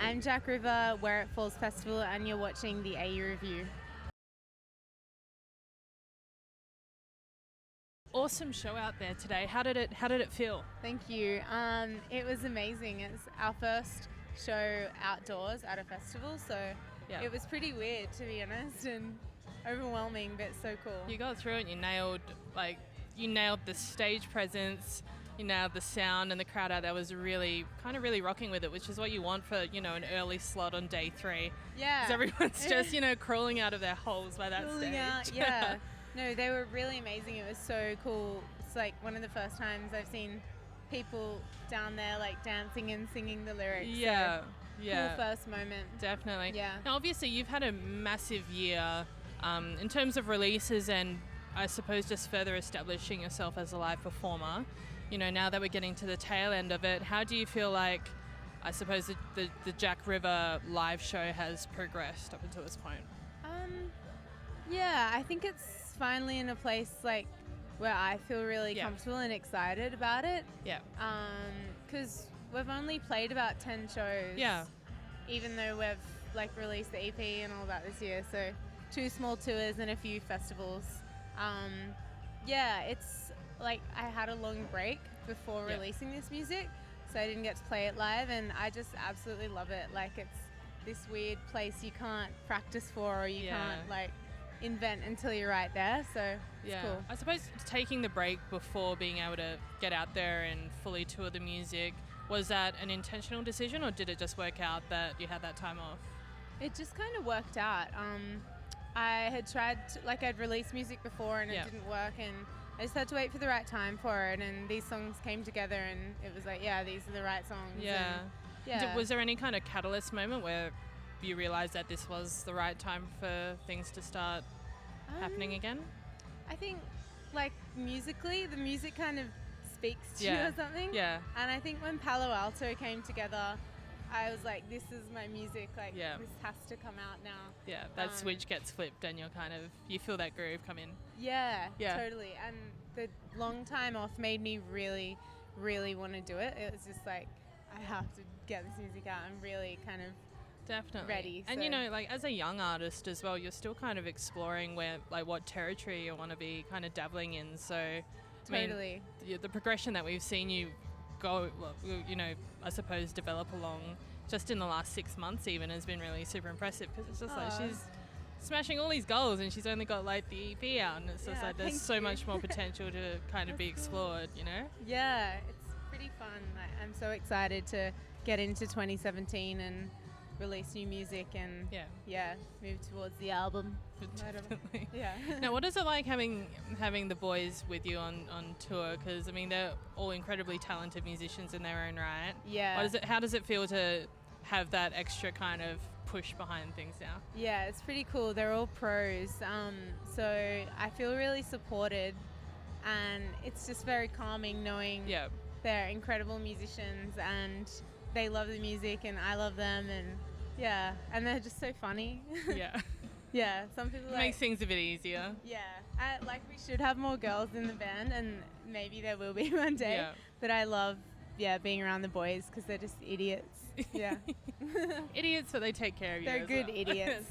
I'm Jack River. We're at Falls Festival, and you're watching the AU Review. Awesome show out there today. How did it feel? Thank you. It was amazing. It's our first show outdoors at a festival, so It was pretty weird, to be honest, and overwhelming, but so cool. You got through it. You nailed the stage presence. You nailed the sound, and the crowd out there was really rocking with it, which is what you want for an early slot on day 3. Yeah, because everyone's just crawling out of their holes by that stage. Out, yeah. No, they were really amazing. It was so cool. It's like one of the first times I've seen people down there like dancing and singing the lyrics. Yeah, so, yeah. Cool first moment. Definitely. Yeah. Now, obviously, you've had a massive year in terms of releases and I suppose just further establishing yourself as a live performer. Now that we're getting to the tail end of it, how do you feel like, I suppose, the Jack River live show has progressed up until this point? Yeah, I think it's finally in a place like where I feel really comfortable and excited about it. Yeah. Because we've only played about 10 shows. Yeah. Even though we've released the EP and all that this year, so 2 small tours and a few festivals. It's like I had a long break before releasing this music, so I didn't get to play it live, and I just absolutely love it. Like, it's this weird place you can't practice for, or you can't invent until you're right there, so it's cool. I suppose taking the break before being able to get out there and fully tour the music, was that an intentional decision, or did it just work out that you had that time off? It just kind of worked out. I had tried I'd released music before and it didn't work, and I just had to wait for the right time for it, and these songs came together and it was like, these are the right songs. Was there any kind of catalyst moment where you realised that this was the right time for things to start happening again? I think musically, the music kind of speaks to you or something. Yeah. And I think when Palo Alto came together, I was like, this is my music, this has to come out now. Yeah, that switch gets flipped and you feel that groove come in. Yeah, totally. And the long time off made me really, really want to do it. It was just like, I have to get this music out. I'm really kind of definitely ready. And as a young artist as well, you're still kind of exploring where what territory you want to be kind of dabbling in. So totally. I mean, the progression that we've seen you go, I suppose develop along just in the last 6 months even has been really super impressive, because it's just she's smashing all these goals and she's only got the EP out, and it's just there's so much more potential to kind of be explored, Yeah, it's pretty fun. I'm so excited to get into 2017 and release new music and move towards the album. Definitely. Yeah. Now, what is it like having the boys with you on tour? Because I mean, they're all incredibly talented musicians in their own right. Yeah. How does it feel to have that extra kind of push behind things now? Yeah, it's pretty cool. They're all pros, so I feel really supported, and it's just very calming knowing they're incredible musicians and they love the music and I love them, and they're just so funny. Yeah. Yeah, some people makes things a bit easier. Yeah, we should have more girls in the band, and maybe there will be one day. Yeah. But I love being around the boys because they're just idiots. Yeah. Idiots, but they take care of you. They're good idiots.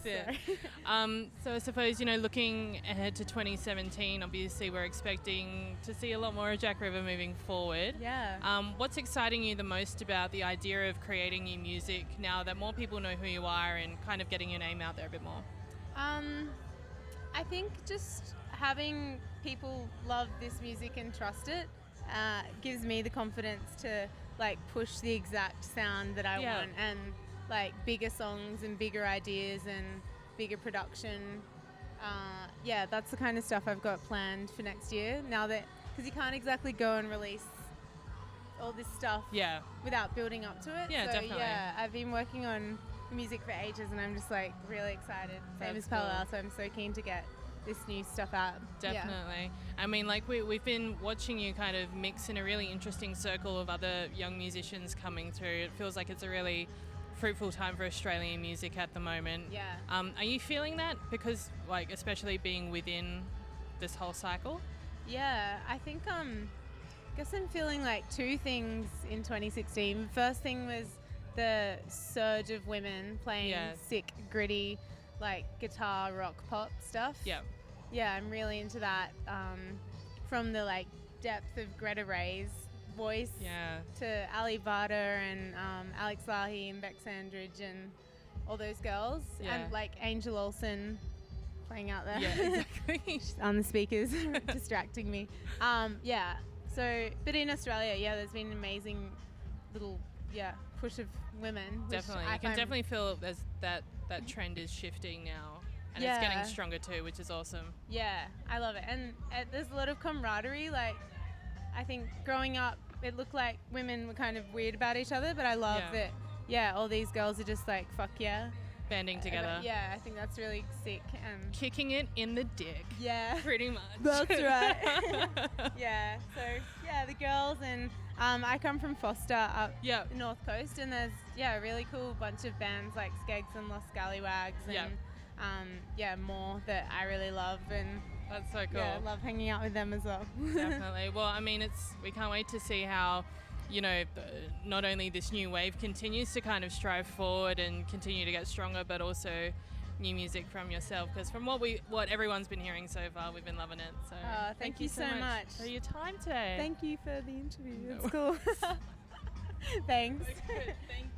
So I suppose, looking ahead to 2017, obviously we're expecting to see a lot more of Jack River moving forward. Yeah. What's exciting you the most about the idea of creating new music now that more people know who you are and kind of getting your name out there a bit more? I think just having people love this music and trust it gives me the confidence to push the exact sound that I want, and bigger songs and bigger ideas and bigger production. That's the kind of stuff I've got planned for next year, now that, because you can't exactly go and release all this stuff without building up to it. Definitely. I've been working on music for ages, and I'm just really excited. Same as Palo Alto, I'm so keen to get this new stuff out. Definitely. I mean, we've been watching you kind of mix in a really interesting circle of other young musicians coming through. It feels like it's a really fruitful time for Australian music at the moment. Yeah. Are you feeling that? Because especially being within this whole cycle? Yeah, I think guess I'm feeling 2 things in 2016. The first thing was the surge of women playing sick, gritty, like guitar, rock, pop stuff. Yeah. Yeah, I'm really into that. From the like depth of Greta Ray's voice to Ali Varda and Alex Lahi and Beck Sandridge and all those girls. And like Angel Olsen playing out there. Yeah, exactly. She's on the speakers distracting me. So, but in Australia, there's been an amazing little, push of women. Definitely. You can definitely feel there's that trend is shifting now. And it's getting stronger too, which is awesome. Yeah, I love it. And there's a lot of camaraderie. Like, I think growing up, it looked like women were kind of weird about each other, but I love that, all these girls are just like, fuck yeah. Banding together. I think that's really sick. Kicking it in the dick. Yeah. Pretty much. That's right. So, the girls, and I come from Foster up the North Coast, and there's, a really cool bunch of bands like Skegs and Los Scallywags and more that I really love, and that's so cool. I love hanging out with them as well. Definitely. Well, I mean, we can't wait to see how, not only this new wave continues to kind of strive forward and continue to get stronger, but also new music from yourself, because from what everyone's been hearing so far, we've been loving it. So thank you so much for your time today. Thank you for the interview. It's cool. Thanks. Thank you.